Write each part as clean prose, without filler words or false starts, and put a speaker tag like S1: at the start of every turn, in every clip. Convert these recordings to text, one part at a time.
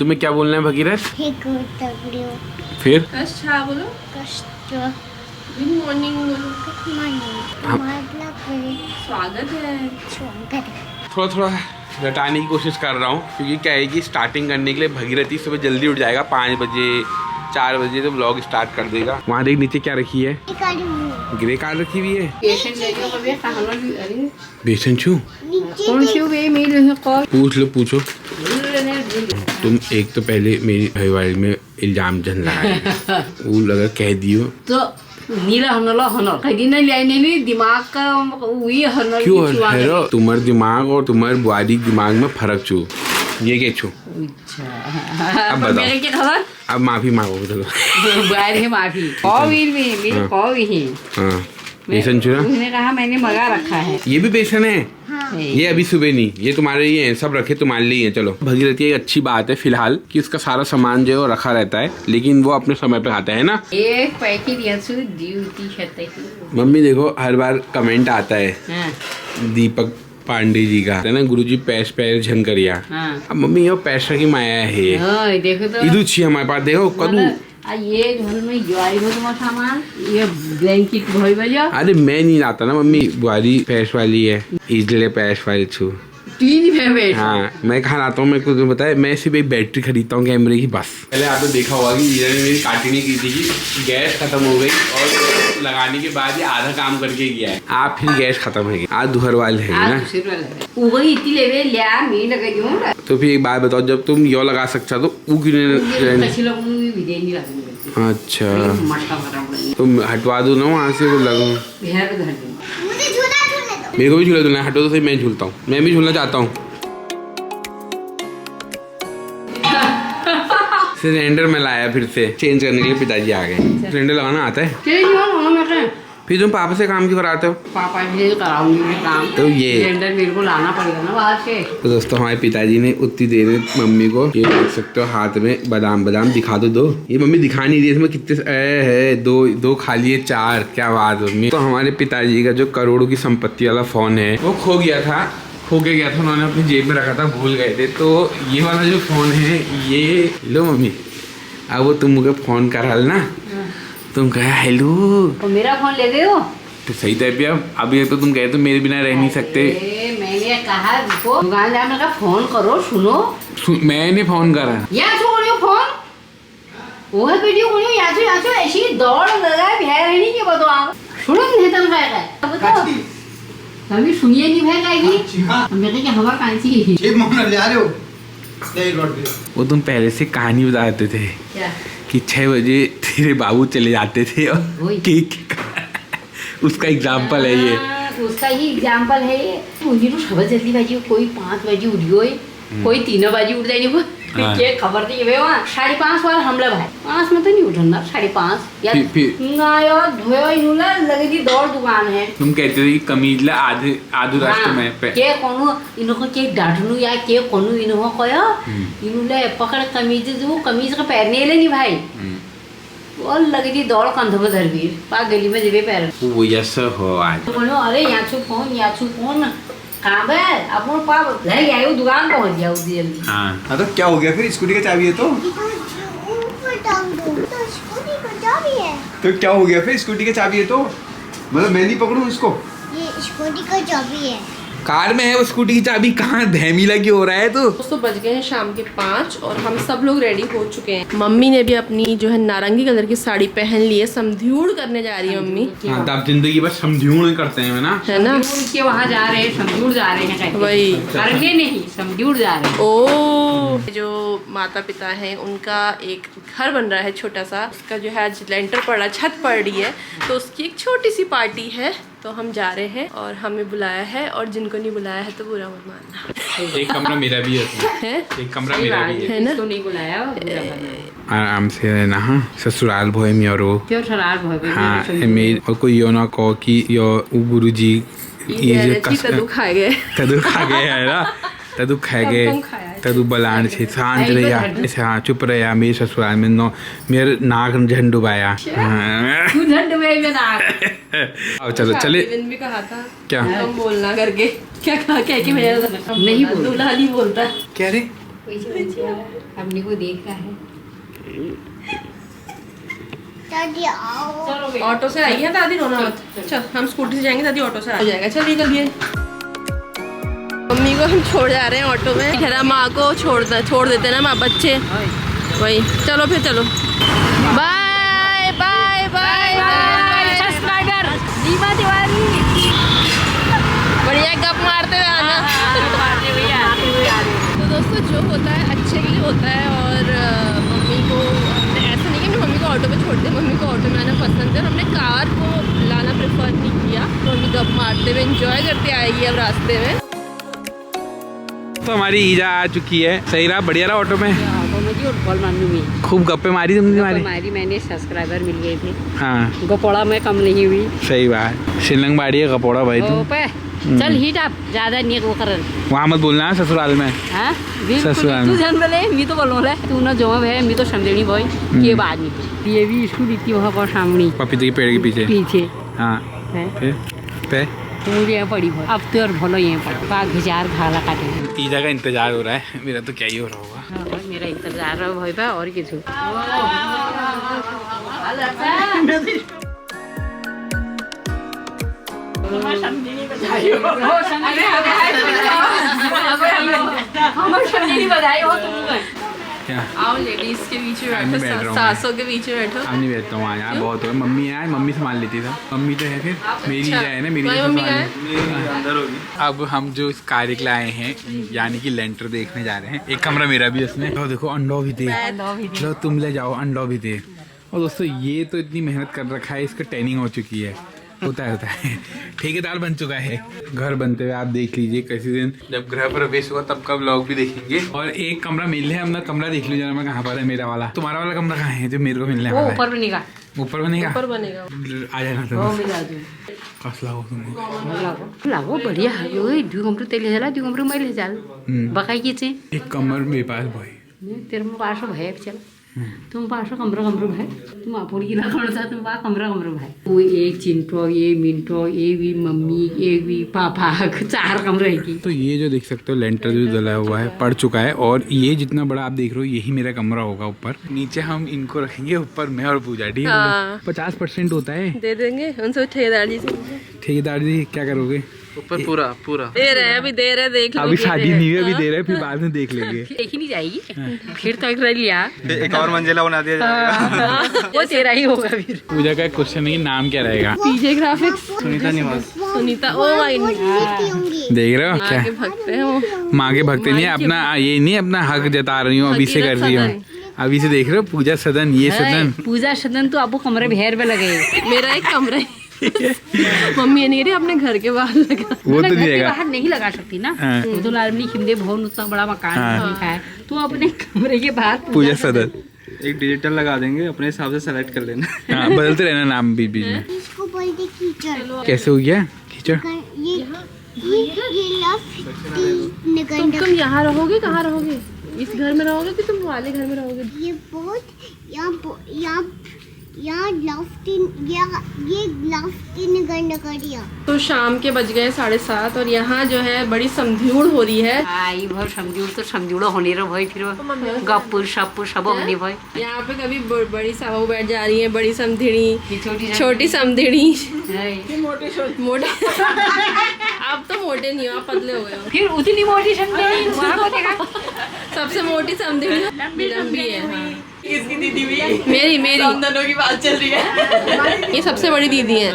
S1: तुम्हें क्या बोलना है भगीरथ? फिर
S2: अच्छा बोलो। गुड मॉर्निंग बोलो। स्वागत है।
S1: थोड़ा थोड़ा रटाने की कोशिश कर रहा हूँ क्योंकि क्या है कि स्टार्टिंग करने के लिए भगीरथी सुबह जल्दी उठ जाएगा 5 बजे 4 बजे तो व्लॉग स्टार्ट कर देगा। वहाँ देख नीचे क्या रखी है, ग्रे कार रखी हुई है। बेसन छू पूछ लो, पूछो। तुम एक तो पहले मेरी भाईवाड़ी में इल्जाम जन लगाए वो लगा कह दियो तो
S3: नीला हनला हनल कई दिन नहीं दिमाग का वही हनल
S1: क्यों है तुम्हारे दिमाग और तुम्हारे बुआरी दिमाग में फर्क छू ये क्या छू। अब बताओ
S3: मेरे क्या खबर।
S1: अब माफी मांगो चलो
S3: बुआरी है माफी कौवीर में मेरी कौवी है।
S1: हाँ बेसन चूरा
S3: उसने कहा मैंने मंगा रखा है।
S1: ये भी बेसन है।
S3: हाँ।
S1: ये अभी सुबह नहीं, ये तुम्हारे लिए हैं, सब रखे तुम्हारे लिए हैं। चलो भगीरथी एक अच्छी बात है फिलहाल कि उसका सारा सामान जो है वो रखा रहता है लेकिन वो अपने समय पे खाता है ना।
S3: एक पैकेट
S1: मम्मी देखो हर बार कमेंट आता है
S3: हाँ।
S1: दीपक पांडे जी का है ना, गुरुजी पैस पैर झनकरिया।
S3: हाँ।
S1: अब मम्मी ये पैसा की माया है।
S3: हाँ, देखो तो
S1: इधर छी हमारे पास देखो कदू
S3: ये घर में ज्वारी हो तुम्हारा सामान ये ब्लैंकेट भोई बजा।
S1: अरे मैं नहीं लाता ना मम्मी, बुआरी पैस वाली है इसलिए पैस वाली छू।
S3: तीन फेवरेट।
S1: हाँ मैं कहाँ लाता हूँ, मैं कुछ बताया मैं सिर्फ एक बैटरी खरीदता हूँ कैमरे की बस। पहले आपने देखा होगा कि हीरा ने मेरी काटी नहीं की थी कि गैस खत्म हो गई और लगाने के बाद ये आधा काम करके गया है। आप फिर गैस खत्म है आज दुहर वाले है ना तो फिर एक बात बताओ जब तुम यो लगा सकता तो वो क्यों। अच्छा तुम हटवा दो ना वहाँ से वो लगो। मेरे को भी झूला झूलना हटो तो सही, मैं झूलता हूँ, मैं भी झूलना चाहता हूँ। सिलेंडर में लाया फिर से चेंज करने के लिए पिताजी आ गए। सिलेंडर लगाना आता है फिर तुम पापा से काम क्यों कराते हो।
S3: पापा भी कराऊंगी काम
S1: तो ये
S3: सिलेंडर मेरे को लाना पड़ेगा ना बाहर से।
S1: तो दोस्तों हमारे पिताजी ने उतनी देर में मम्मी को ये देख सकते हो हाथ में बादाम बादाम दिखा दो ये मम्मी दिखा नहीं दी इसमें कितने है दो खाली है 4 क्या बात मम्मी। तो हमारे पिताजी का जो करोड़ों की संपत्ति वाला फोन है वो खो गया था उन्होंने अपनी जेब में रखा था भूल गए थे। तो ये वाला जो फोन है ये लो मम्मी अब वो तुम मुझे फोन करा ना तुम कहा हेलो
S3: तो मेरा फोन ले गए हो
S1: तो सही टाइप है। अब ये तो तुम कहे तो मेरे बिना रह नहीं सकते।
S3: मैंने कहा दुकान जाने का फोन करो सुनो
S1: मैंने फोन करा
S3: या छोड़ियो फोन वो है वीडियो कोनी या छो ऐसी दौड़ लगा भय रहनी के बतो आप सुनो नहीं तन का बताओ कभी सुनिए नहीं भय काई मेरे के हवा कांची
S4: ये मामला ले आ रहे हो नहीं रोड पे
S1: वो तुम पहले से कहानी बताते थे
S3: क्या
S1: कि 6 बजे तेरे बाबू चले जाते थे और केक उसका एग्जाम्पल है ये।
S3: उसका ही एग्जाम्पल है ये। मुझे तो खबर जल्दी बाजी कोई 5 बजे उठ गई कोई 3 बजे उठ जाएगी वो ये खबर थी वे वहाँ 5:30 बार हमला भाई 5 में तो नहीं उठना 5:30 या नायो धोयो इनुला लगे थी दौड़ दुकान है।
S1: तुम कहते थे कि कमीजला आधु राष्ट्र में पे
S3: के कोनो इनको के डाटनु या के कोनो इनको कयो इनुले पकड़ कमीज जो कमीज का पहनने ले नहीं भाई और लगे थी दौड़ कंधों पे धरबीर पा गली में जेबे पैर
S1: वो ऐसा हो आज
S3: तो बोलो अरे यहाँ छू फोन कहाँ पे अपन पाप ले गया वो दुकान पहुँच गया उस जल्दी।
S1: हाँ
S4: तो क्या हो गया फिर स्कूटी का चाबी है तो क्या हो गया फिर स्कूटी का चाबी है तो मतलब मैं नहीं पकड़ूं इसको।
S5: ये स्कूटी का चाबी है
S1: कार में है वो स्कूटी की चाबी कहाँ धैमीला की हो रहा है। तो
S2: दोस्तों बज गए हैं शाम के 5 और हम सब लोग रेडी हो चुके हैं। मम्मी ने भी अपनी जो है नारंगी कलर की साड़ी पहन ली है, समझूड़ करने जा रही है मम्मी।
S1: हाँ तो आप जिंदगी बस समझूड़ करते हैं ना
S2: है ना
S3: के वहाँ जा रहे हैं समझूड़ जा रहे हैं
S2: वही
S3: करने नहीं समझूड़ जा रहे हैं।
S2: ओ जो माता पिता हैं उनका एक घर बन रहा है छोटा सा, उसका जो है आज लेंटर पड़ रहा है, छत पड़ रही है तो उसकी एक छोटी सी पार्टी है तो हम जा रहे हैं और हमें बुलाया है और जिनको नहीं बुलाया है तो बुरा मत मानना।
S1: एक कमरा मेरा भी है एक कमरा मेरा भी
S2: है ना
S3: तो नहीं बुलाया
S1: आराम से रहना। हाँ ससुराल भोय में और वो
S3: क्यों ठरार भवे
S1: हाँ मेरी और कोई यो ना कहो कि यो गुरु जी ये जो
S2: कद्दू खा गए
S1: कद्दू खा गए है ना तदु खा गए तदु बलान से शांत रहिया ऐसे। हाँ चुप रहिया मेरे ससुराल में नो मेरे नाक झंड डुबाया। चलो चले
S2: भी कहा था
S1: क्या
S2: तुम बोलना करके क्या कहा क्या कि मैं नहीं दूल्हा नहीं बोलता
S1: क्या रे
S3: हमने को देखा है।
S5: दादी आओ।
S3: चलो
S2: ऑटो से आई है दादी, रोना मत। चल हम स्कूटी से जाएंगे, दादी ऑटो से आ जाएगा। चलिए चलिए। मम्मी को हम छोड़ जा रहे हैं ऑटो में। ठहरा, माँ को छोड़ देते ना माँ बच्चे, वही। चलो फिर चलो, bye bye bye bye.
S3: Subscriber Deepa Tiwari
S2: बढ़िया गप मारते हुए आना। तो दोस्तों जो होता है अच्छे के लिए होता है। और मम्मी को हमने ऐसा नहीं कि मैं मम्मी को ऑटो पे छोड़ दे, मम्मी को ऑटो में आना पसंद है। हमने कार को लाना प्रेफर नहीं किया, तो मम्मी गप मारते हुए एंजॉय करते आएगी अब रास्ते में।
S1: तो हमारी ईजा आ चुकी है। सही रहा, बढ़िया रहा ऑटो में।
S3: ऑटो में जी और कॉल मारने में
S1: खूब गप्पे मारी तुमने हमारी।
S3: हमारी मैंने सब्सक्राइबर मिल गए थे।
S1: हाँ
S3: गपोड़ा में कम नहीं हुई।
S1: सही बात। शिलंग बाड़ी है गपोड़ा भाई तुम।
S3: पे चल हीट आप ज्यादा नहीं वो कर।
S1: वहाँ मत बोलना ससुराल में।
S3: हाँ
S1: ससुराल
S3: तू
S1: में।
S3: जान बोले मैं तो बोलूँ तू ना जो है मैं तो समझेनी भाई ये बात नहीं। ये भी स्कूल इतनी वहाँ पर सामने
S1: पपीते के पेड़ के पीछे।
S3: पीछे
S1: हाँ
S3: है
S1: फिर पे
S3: तो मुझे यहाँ पड़ी भाई। अब तो और भलो यहाँ पर पाक घिचार घाला काटे।
S1: ईजा का इंतजार हो रहा है, मेरा तो क्या ही हो रहा होगा।
S3: हाँ भाई मेरा इंतजार रहा भाई बा और किसी
S1: क्या
S2: आओ लेडीज के बीच में
S1: मैं नहीं बैठ रहा
S2: बैठो,
S1: हूँ।
S2: सासों के बीच में बैठो।
S1: अब नहीं बैठता हूँ यहाँ, बहुत हो। मम्मी है, मम्मी संभाल लेती था। मम्मी तो है, फिर मेरी ईजा है ना, मेरी
S2: तुम्हारी
S1: ईजा
S2: मम्मी
S1: संभाल
S2: कहाँ
S1: लेती। अब हम जो इस कार्य के लिए आए हैं, यानी कि लेंटर देखने जा रहे हैं। एक कमरा मेरा भी इसमें। तो देखो अंडो भी दे, लो तुम ले जाओ अंडो भी दे। और दोस्तों ये तो इतनी मेहनत कर रखा है, इसका ट्रेनिंग हो चुकी है। होता है ठेकेदार बन चुका है। घर बनते हुए आप देख लीजिए, किसी दिन जब गृह प्रवेश होगा तब का व्लॉग भी देखेंगे। और एक कमरा मिल है, अपना कमरा देख लीजिए मैं कहाँ पर है। मेरा वाला, तुम्हारा वाला कमरा कहाँ है जो मेरे को मिलने वाला है?
S3: ऊपर बनेगा।
S1: ऊपर बनेगा,
S2: ऊपर बनेगा।
S1: आ जाना तुम। कसला हो तुमको
S3: लागो बढ़िया है ओए दु कमरो तेले जाला दु कमरो मैले जाल बकाई के चाहिँ
S1: एक कमर मेरे पास भाई।
S3: तेरे में पासो भए चल तुम पासो कमरो भए तुम आपोड़ी की लगाउन छ तुम पा कमरो भए वो एक चिंटो ये मिंटो ये भी मम्मी एक भी पापा 4 कमरे है की।
S1: तो ये जो देख सकते हो लेंटर जो डला हुआ है पड़ चुका है। और ये जितना बड़ा आप देख रहे हो यही मेरा कमरा होगा ऊपर। नीचे हम इनको रखेंगे, ऊपर मैं और पूजा। ठीक है,
S2: हाँ।
S1: 50% होता है।
S2: दे देंगे उनसे ठेकेदार जी से।
S1: ठेकेदार जी क्या करोगे?
S6: ऊपर पूरा
S2: दे रहे हैं, अभी दे रहे हैं, देख लो।
S1: अभी शादी नहीं है, अभी दे रहे हैं, फिर बाद में देख लेंगे।
S3: देखी नहीं जाएगी फिर तो एक लिया
S6: एक और मंजिला बना दिया जाएगा।
S3: वो तेरा ही होगा फिर।
S1: पूजा का एक क्वेश्चन है, नाम क्या रहेगा?
S2: पीजे ग्राफिक्स
S6: सुनीता निवास।
S2: सुनीता। ओ माय
S1: देख रहे हो क्या?
S2: आगे भगते हैं वो।
S1: माँ के भक्त नहीं है, अपना ये नहीं अपना हक जता रही हूँ, अभी से कर रही हूँ। अभी से देख रहे हो पूजा सदन, ये सदन।
S3: पूजा सदन तो आपको कमरे भेर में लगे।
S2: मेरा एक कमरा है। मम्मी ये नहीं रही, अपने घर के बाहर लगा।
S1: वो तो
S3: घर
S1: नहीं
S3: के
S1: रहेगा।
S3: बाहर नहीं लगा सकती ना।
S1: हाँ।
S3: वो तो लालमनी खिंदे भवन उतना बड़ा मकान है तो अपने कमरे के बाहर
S1: पूजा सदन।
S6: एक डिजिटल लगा देंगे, अपने हिसाब से सेलेक्ट कर लेना।
S1: हाँ, बदलते रहना नाम बीच बीच में।
S5: इसको बोलते कीचड़।
S1: कैसे हो गया कीचड़?
S5: ये लव
S2: तुम यहाँ रहोगे? कहाँ रहोगे? इस घर में रहोगे कि तुम वाले घर में रहोगे?
S5: ये बहुत यहाँ ये लाफ्टिन गंड कर दिया।
S2: तो शाम के बज गए 7:30 और यहाँ जो है बड़ी समझूड़ हो रही है।
S3: आई भर समझूड़ तो समझूड़ होने रो भाई फिर गप्पुर शप्पुर सब होने भाई।
S2: यहाँ पे कभी बड़ी साहू बैठ जा रही है, बड़ी समधिड़ी, छोटी समधिड़ी। मोटे अब तो मोटे नहीं हो, आप पतले हो गए हो।
S3: फिर उतनी मोटी समझेगी वहाँ को देखा
S2: सबसे मोटी समधिड़ी लंबी है। हाँ।
S7: किसकी दीदी भी?
S2: मेरी
S7: हम दोनों की बात चल रही है।
S2: ये सबसे बड़ी दीदी है।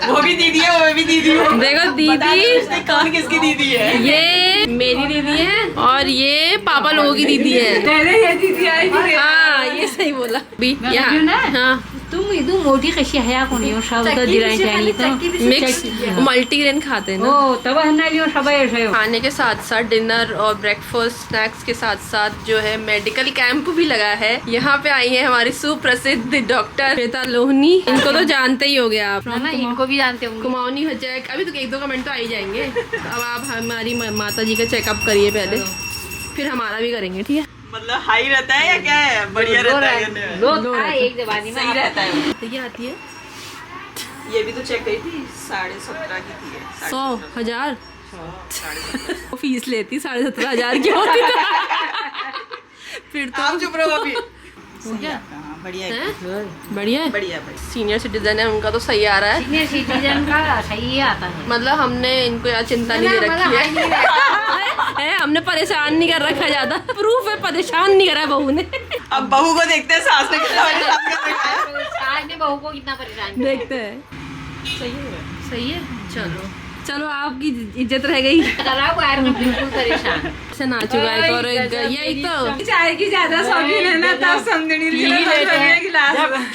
S7: वो भी दीदी है, वो भी दीदी है।
S2: देखो दीदी,
S7: कौन किसकी दीदी है?
S2: ये मेरी दीदी है और ये पापा लोगों की दीदी है।
S7: पहले ये दीदी आई थी।
S2: हाँ ये सही बोला। भी यहाँ हाँ
S3: तुम इधर मोटी कैसी है कोनी हो सब तो दिराई चाहिए तो
S2: मिक्स मल्टीग्रेन खाते हैं ना।
S3: ओ तब हन्ना लियो सब ऐसे हो।
S2: खाने के साथ साथ डिनर और ब्रेकफास्ट स्नैक्स के साथ साथ जो है मेडिकल कैंप भी लगा है। यहाँ पे आई है हमारी सुप्रसिद्ध डॉक्टर श्वेता लोहनी। इनको तो जानते ही होगे आप
S3: ना इनको भी जानते होंगे।
S2: कुमाऊनी हो जाए, अभी तो 1-2 कमेंट तो आ ही जाएंगे। अब आप हमारी माता जी का चेकअप करिए पहले, फिर हमारा भी करेंगे। ठीक है,
S7: मतलब हाई रहता है या क्या है? बढ़िया रहता है।
S3: लो एक जबानी में
S7: सही रहता है।
S2: तो ये आती है
S7: ये भी तो चेक करी थी, 17.5 की थी।
S2: 100,000 फीस लेती, 17,500 की होती। फिर तो
S7: आप चुप रहो अभी
S2: हो गया।
S7: हाँ, बढ़िया है
S2: हैं? बढ़िया है।
S7: बढ़िया बढ़िया
S2: सीनियर सिटीजन है, उनका तो सही आ रहा है।
S3: सीनियर सिटीजन का सही आता है।
S2: मतलब हमने इनको यार चिंता नहीं दे रखी है, हमने परेशान नहीं कर रखा ज्यादा। प्रूफ है, परेशान नहीं करा बहू ने।
S7: अब बहू को देखते हैं सास ने कितना परेशान कर रखा है।
S3: सास ने बहू को कितना परेशान किया।
S2: देखते हैं। सही है। चलो चलो, आपकी इज्जत रह गई।
S3: खराब आयर में बिल्कुल परेशान।
S2: से नाचू गाय और यही तो
S7: चाय की ज्यादा शौकीन है ना, तब समझनी
S3: पी ही लेते हैं।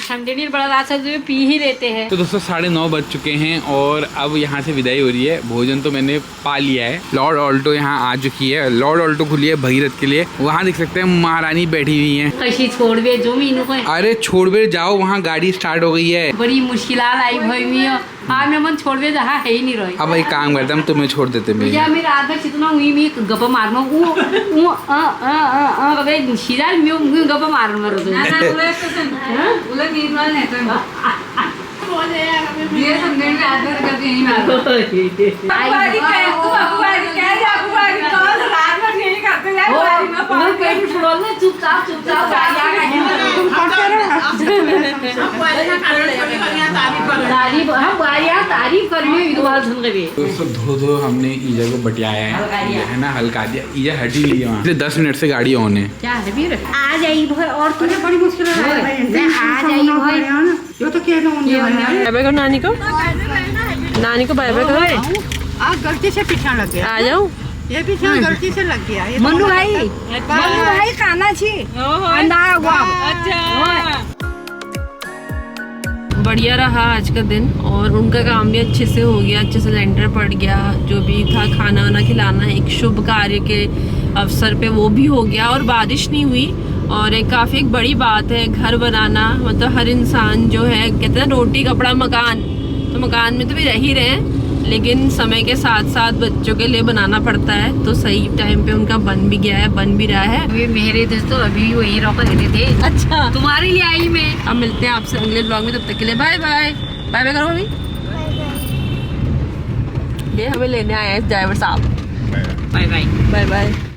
S3: समझनी बड़ा रात से पी ही लेते हैं।
S1: तो दोस्तों 9:30 बज चुके हैं और अब यहाँ से विदाई हो रही है। भोजन तो मैंने पा लिया है। लॉर्ड ऑल्टो यहाँ आ चुकी है। लॉर्ड ऑल्टो खुली है भगीरथ के लिए। वहाँ देख सकते हैं महारानी बैठी हुई है।
S3: कशी छोड़ दे जो मीनू को
S1: अरे छोड़ बे जाओ, वहाँ गाड़ी स्टार्ट हो गई है।
S3: बड़ी मुश्किल आई भाई मियाँ। हाँ मैं मन छोड़ दे जहाँ है ही नहीं रही।
S1: अब एक काम करता हम तुम्हें छोड़ देते मैं।
S3: मुझे मेरा आधा कितना हुई मैं गप मारना सीधा गप मार मारो तो चुपचाप तारीफ कर
S1: दोस्तों धो हमने ईजा को बटियाया है ना, हल्का दिया। ईजा हट ही ली है वहाँ से। 10 मिनट से गाड़ी ऑन है।
S3: क्या है वीर आ जाइए भाई। और तुझे बड़ी मुश्किल है आ जाइए भाई। यो तो क्या
S2: बाय बाय करो नानी को। नानी को बाय बाय करो।
S7: आप गलती से पीछा लग गया।
S2: आ जाओ।
S7: ये पीछा गलती से लग गया।
S3: मनु भाई खाना छी
S2: बढ़िया रहा आज का दिन और उनका काम भी अच्छे से हो गया, अच्छे से लेंटर पड़ गया। जो भी था खाना वाना खिलाना एक शुभ कार्य के अवसर पे वो भी हो गया और बारिश नहीं हुई। और एक काफ़ी एक बड़ी बात है घर बनाना। मतलब हर इंसान जो है कहते हैं रोटी कपड़ा मकान, तो मकान में तो भी रह ही रहे हैं लेकिन समय के साथ साथ बच्चों के लिए बनाना पड़ता है। तो सही टाइम पे उनका बन भी गया है, बन भी रहा है।
S3: ये मेरे दोस्तों अभी वही रोक रहे थे।
S2: अच्छा
S3: तुम्हारे लिए आई मैं।
S2: अब मिलते हैं आपसे अगले ब्लॉग में, तब तक के लिए बाय बाय। बाय बाय करो अभी। ये हमें लेने आए हैं ड्राइवर साहब।
S3: Bye bye
S2: bye bye.